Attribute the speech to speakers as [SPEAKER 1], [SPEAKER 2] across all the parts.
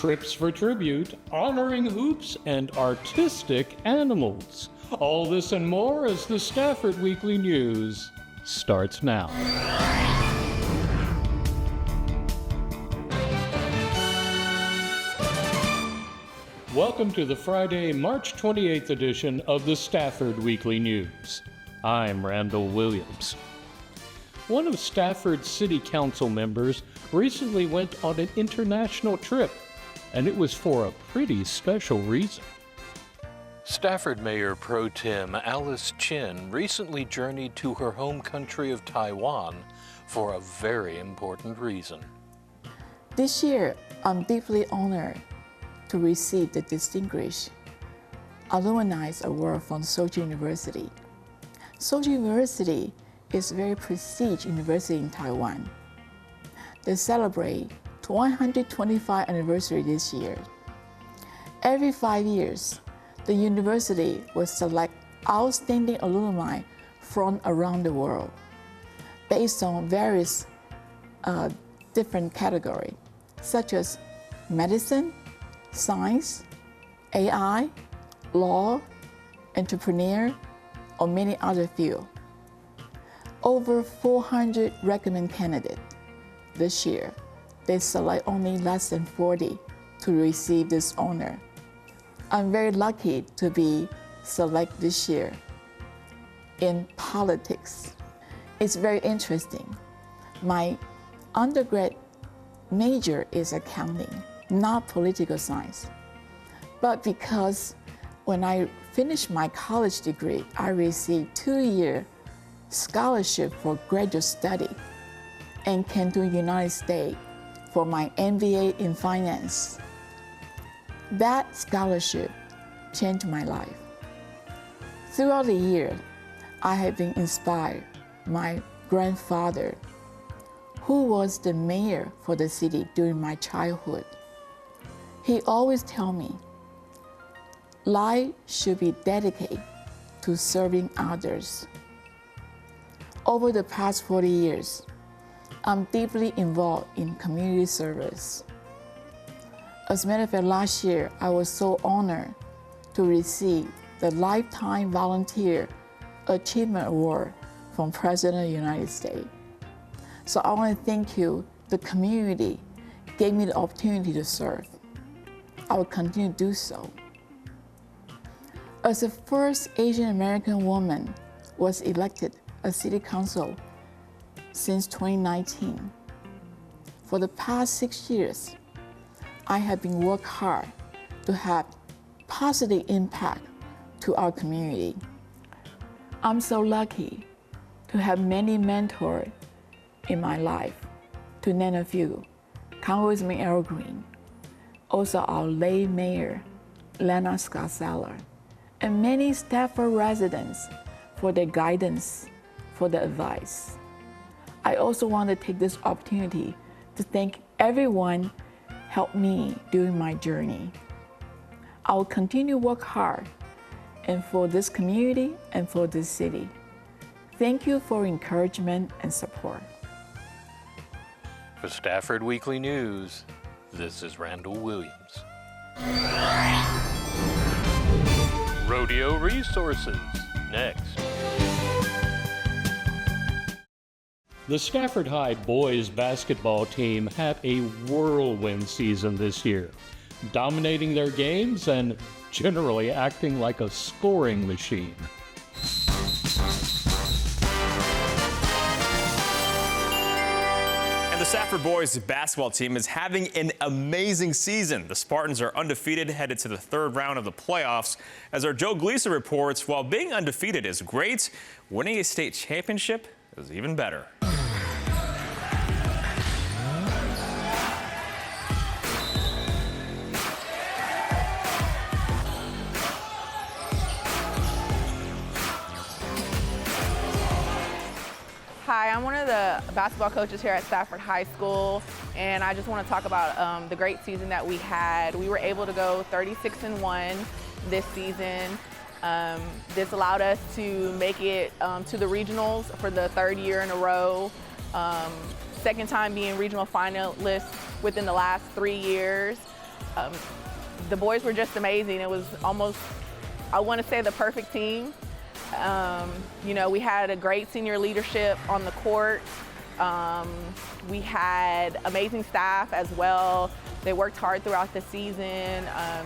[SPEAKER 1] trips for tribute, honoring hoops and artistic animals. All this and more as the Stafford Weekly News starts now. Welcome to the Friday, March 28th edition of the Stafford Weekly News. I'm Randall Williams. One of Stafford's city council members recently went on an international trip, and it was for a pretty special reason. Stafford Mayor Pro Tem Alice Chin recently journeyed to her home country of Taiwan for a very important reason.
[SPEAKER 2] This year, I'm deeply honored to receive the Distinguished Alumni Award from Soju University. Soju University is a very prestigious university in Taiwan. They celebrate 125th anniversary this year. Every 5 years, the university will select outstanding alumni from around the world based on various different categories, such as medicine, science, AI, law, entrepreneur, or many other fields. Over 400 recommend candidates this year. They select only less than 40 to receive this honor. I'm very lucky to be selected this year in politics. It's very interesting. My undergrad major is accounting, not political science. But because when I finished my college degree, I received 2-year scholarship for graduate study and came to the United States for my MBA in finance. That scholarship changed my life. Throughout the year, I have been inspired by my grandfather, who was the mayor for the city during my childhood. He always told me, life should be dedicated to serving others. Over the past 40 years, I'm deeply involved in community service. As a matter of fact, last year, I was so honored to receive the Lifetime Volunteer Achievement Award from President of the United States. So I want to thank you. The community gave me the opportunity to serve. I will continue to do so. As the first Asian American woman was elected as city council since 2019, for the past 6 years, I have been working hard to have positive impact to our community. I'm so lucky to have many mentors in my life. To name a few, Congressman Al Green, also our late mayor, Lena Scott Saller, and many Stafford residents for their guidance, for their advice. I also want to take this opportunity to thank everyone who helped me during my journey. I will continue to work hard and for this community and for this city. Thank you for encouragement and support.
[SPEAKER 1] For Stafford Weekly News, this is Randall Williams. Rodeo Resources, next. The Stafford High boys basketball team had a whirlwind season this year, dominating their games and generally acting like a scoring machine.
[SPEAKER 3] And the Stafford boys basketball team is having an amazing season. The Spartans are undefeated, headed to the third round of the playoffs. As our Joe Gleason reports, while being undefeated is great, winning a state championship is even better.
[SPEAKER 4] Hi, I'm one of the basketball coaches here at Stafford High School, and I just want to talk about the great season that we had. We were able to go 36-1 this season. This allowed us to make it to the regionals for the third year in a row. Second time being regional finalists within the last 3 years. The boys were just amazing. It was almost, I want to say, the perfect team. We had a great senior leadership on the court. We had amazing staff as well. They worked hard throughout the season.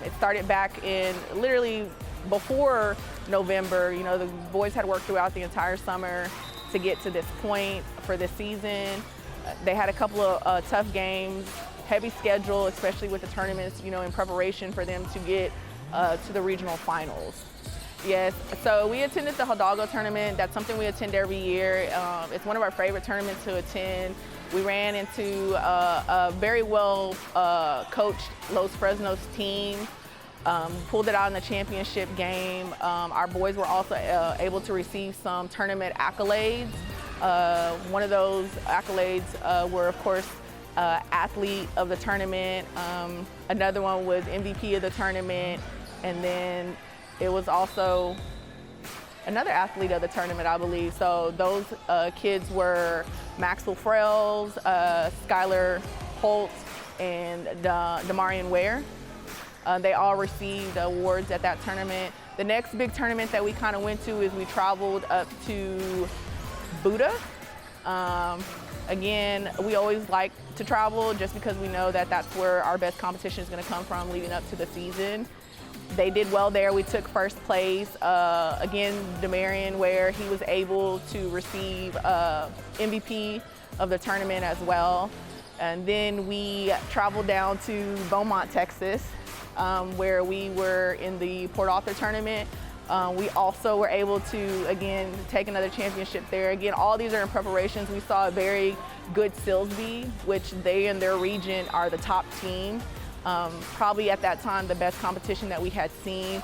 [SPEAKER 4] It started back in literally before November. The boys had worked throughout the entire summer to get to this point for this season. They had a couple of tough games, heavy schedule, especially with the tournaments, in preparation for them to get to the regional finals. Yes, so we attended the Hidalgo tournament. That's something we attend every year. It's one of our favorite tournaments to attend. We ran into a very well coached Los Fresnos team, pulled it out in the championship game. Our boys were also able to receive some tournament accolades. One of those accolades were, of course, athlete of the tournament. Another one was MVP of the tournament, and then it was also another athlete of the tournament, I believe. So those kids were Maxwell Frells, Skylar Holt, and Damarian Ware. They all received awards at that tournament. The next big tournament that we kind of went to is we traveled up to Buda. Again, we always like to travel just because we know that that's where our best competition is going to come from leading up to the season. They did well there. We took first place. Again, Damarian Ware, he was able to receive MVP of the tournament as well. And then we traveled down to Beaumont, Texas, where we were in the Port Arthur tournament. We also were able to, again, take another championship there. Again, all these are in preparations. We saw a very good Silsbee, which they in their region are the top team. Probably at that time, the best competition that we had seen.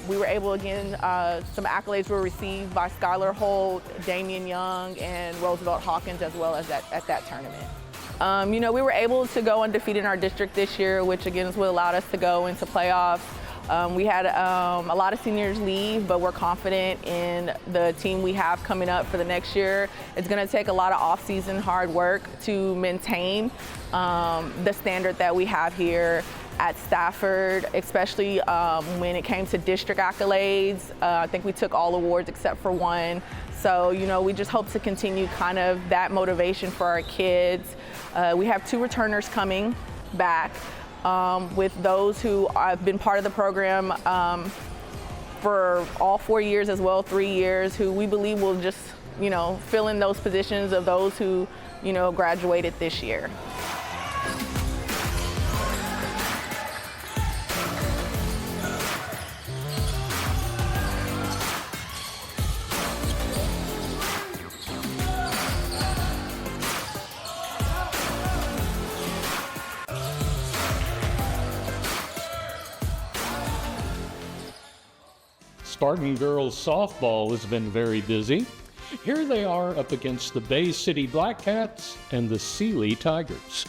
[SPEAKER 4] We were able, again, some accolades were received by Skylar Holt, Damian Young, and Roosevelt Hawkins as well as at that tournament. We were able to go undefeated in our district this year, which again is what allowed us to go into playoffs. We had a lot of seniors leave, but we're confident in the team we have coming up for the next year. It's going to take a lot of off-season hard work to maintain the standard that we have here at Stafford, especially when it came to district accolades. I think we took all awards except for one. So, we just hope to continue kind of that motivation for our kids. We have 2 returners coming back. With those who have been part of the program for all 4 years as well, 3 years, who we believe will just, fill in those positions of those who, graduated this year.
[SPEAKER 1] Spartan girls softball has been very busy. Here they are up against the Bay City Blackcats and the Sealy Tigers.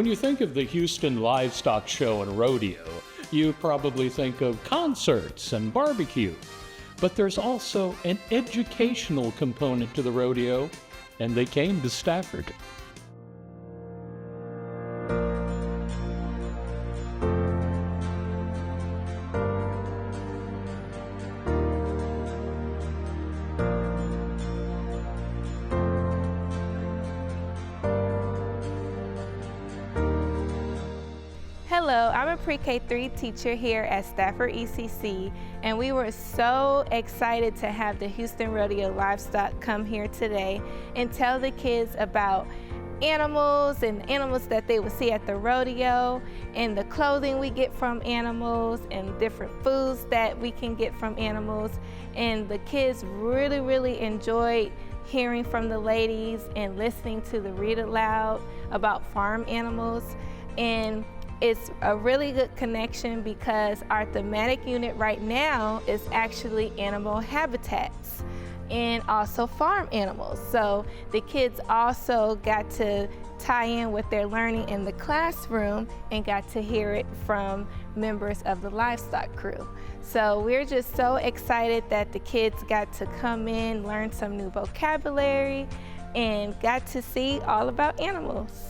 [SPEAKER 1] When you think of the Houston Livestock Show and Rodeo, you probably think of concerts and barbecue. But there's also an educational component to the rodeo, and they came to Stafford.
[SPEAKER 5] Hello, I'm a pre-K3 teacher here at Stafford ECC, and we were so excited to have the Houston Rodeo Livestock come here today and tell the kids about animals and animals that they would see at the rodeo, and the clothing we get from animals, and different foods that we can get from animals. And the kids really enjoyed hearing from the ladies and listening to the read aloud about farm animals. And it's a really good connection because our thematic unit right now is actually animal habitats and also farm animals. So the kids also got to tie in with their learning in the classroom and got to hear it from members of the livestock crew. So we're just so excited that the kids got to come in, learn some new vocabulary, and got to see all about animals.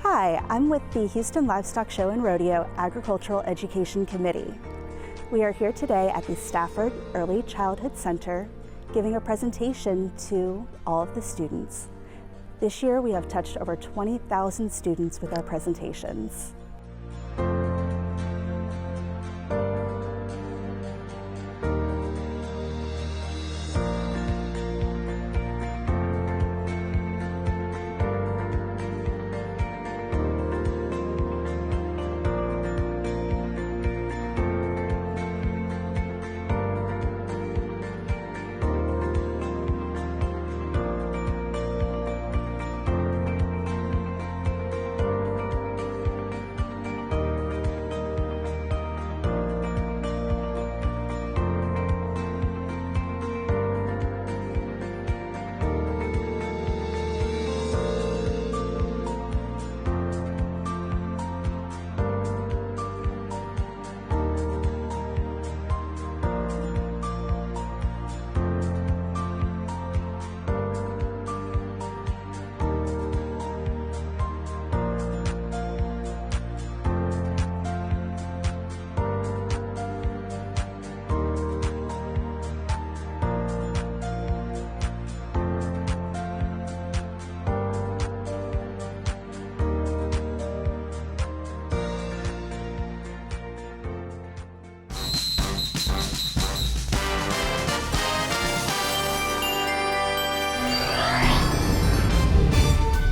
[SPEAKER 6] Hi, I'm with the Houston Livestock Show and Rodeo Agricultural Education Committee. We are here today at the Stafford Early Childhood Center giving a presentation to all of the students. This year we have touched over 20,000 students with our presentations.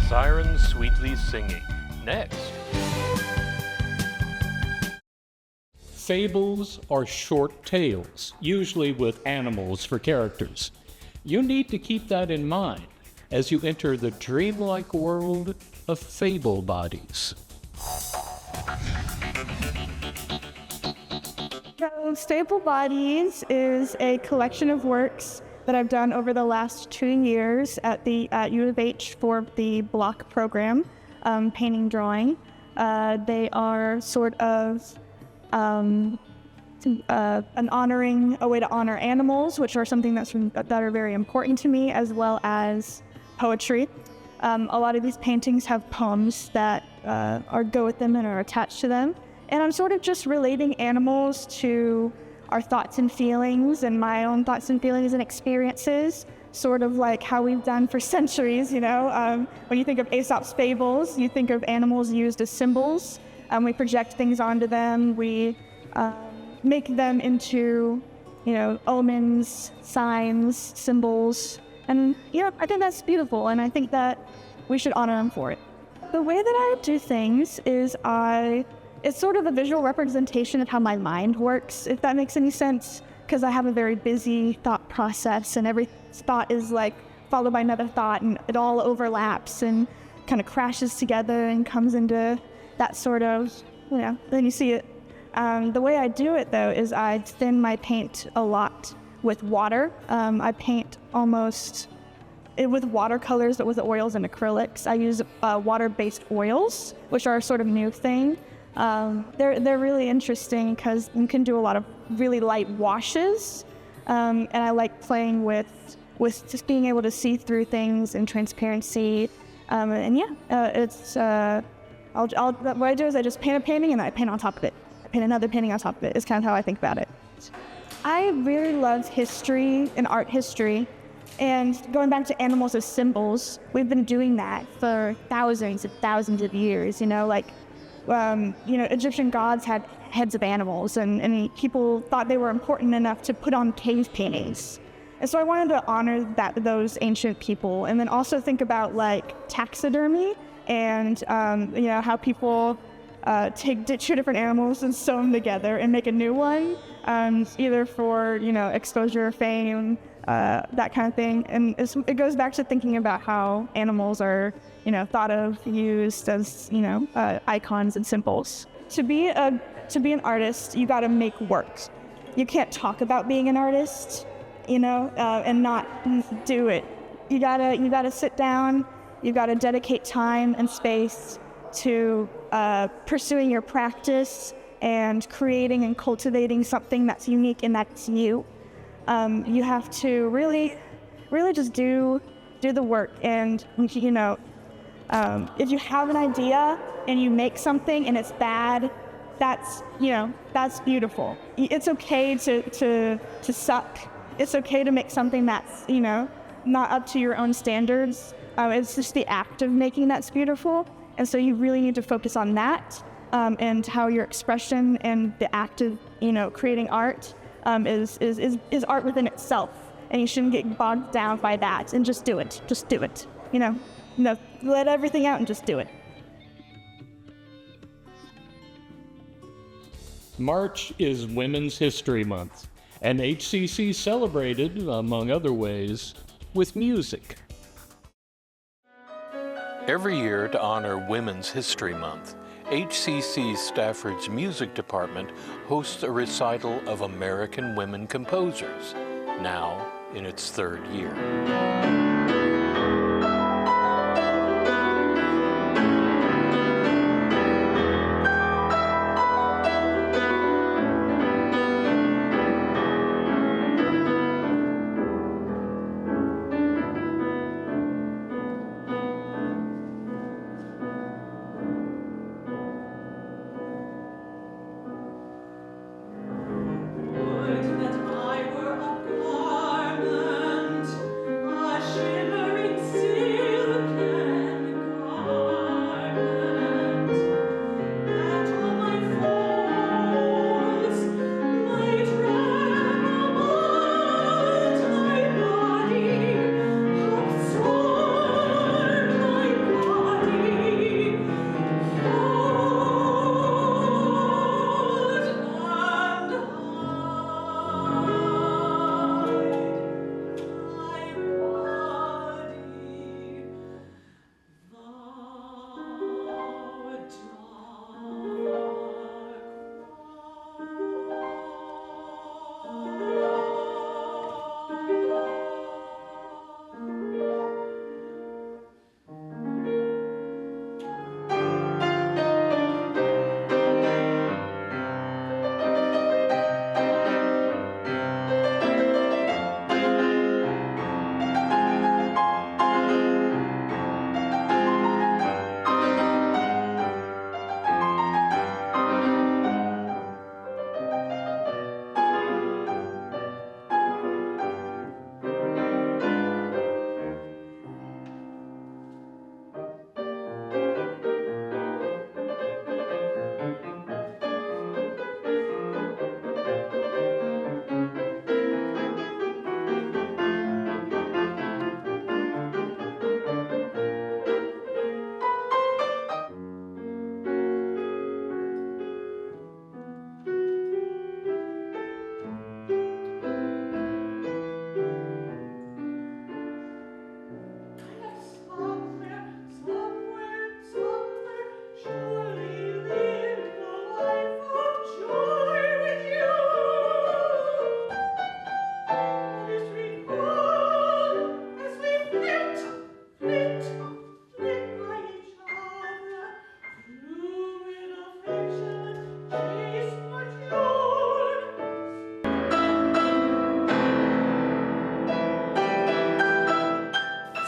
[SPEAKER 1] Sirens sweetly singing. Next. Fables are short tales, usually with animals for characters. You need to keep that in mind as you enter the dreamlike world of fable bodies.
[SPEAKER 7] So Stable Bodies is a collection of works that I've done over the last 2 years at U of H for the block program, painting, drawing. They are sort of a way to honor animals, which are something that are very important to me, as well as poetry. A lot of these paintings have poems that go with them and are attached to them. And I'm sort of just relating animals to our thoughts and feelings and my own thoughts and feelings and experiences, sort of like how we've done for centuries, you know. When you think of Aesop's fables, you think of animals used as symbols. We project things onto them. We make them into omens, signs, symbols. And, I think that's beautiful, and I think that we should honor them for it. The way that I do things is it's sort of a visual representation of how my mind works, if that makes any sense, because I have a very busy thought process, and every thought is like followed by another thought, and it all overlaps and kind of crashes together and comes into that sort of, then you see it. The way I do it, though, is I thin my paint a lot with water. I paint with watercolors, but with oils and acrylics. I use water-based oils, which are a sort of new thing. They're really interesting because you can do a lot of really light washes, and I like playing with just being able to see through things and transparency. What I do is I just paint a painting and I paint on top of it. I paint another painting on top of it. It's kind of how I think about it. I really love history and art history. And going back to animals as symbols, we've been doing that for thousands and thousands of years. Egyptian gods had heads of animals, and people thought they were important enough to put on cave paintings. And so I wanted to honor those ancient people, and then also think about like taxidermy and how people take two different animals and sew them together and make a new one, either for exposure, fame, that kind of thing. And it goes back to thinking about how animals are thought of, used as icons and symbols. To be an artist, you got to make work. You can't talk about being an artist, and not do it. You gotta sit down. You gotta dedicate time and space to pursuing your practice and creating and cultivating something that's unique and that's you. You have to really just do the work. And if you have an idea and you make something and it's bad, that's beautiful. It's okay to suck. It's okay to make something that's not up to your own standards. It's just the act of making that's beautiful. And so you really need to focus on that, and how your expression and the act of creating art is art within itself. And you shouldn't get bogged down by that, and just do it. Just do it. Let everything out and just do it.
[SPEAKER 1] March is Women's History Month, and HCC celebrated, among other ways, with music. Every year, to honor Women's History Month, HCC Stafford's music department hosts a recital of American women composers, now in its third year.
[SPEAKER 8] Would that I were a garment, a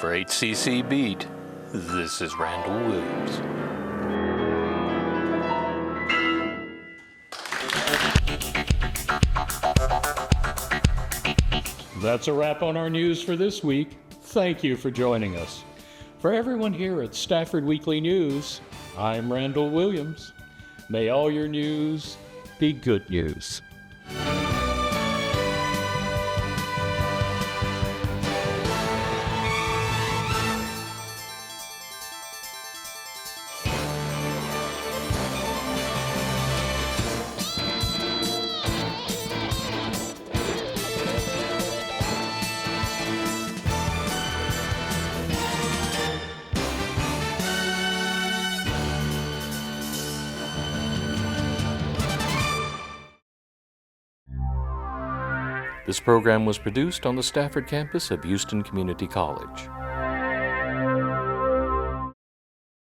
[SPEAKER 1] For HCC Beat, this is Randall Williams. That's a wrap on our news for this week. Thank you for joining us. For everyone here at Stafford Weekly News, I'm Randall Williams. May all your news be good news. This program was produced on the Stafford campus of Houston Community College.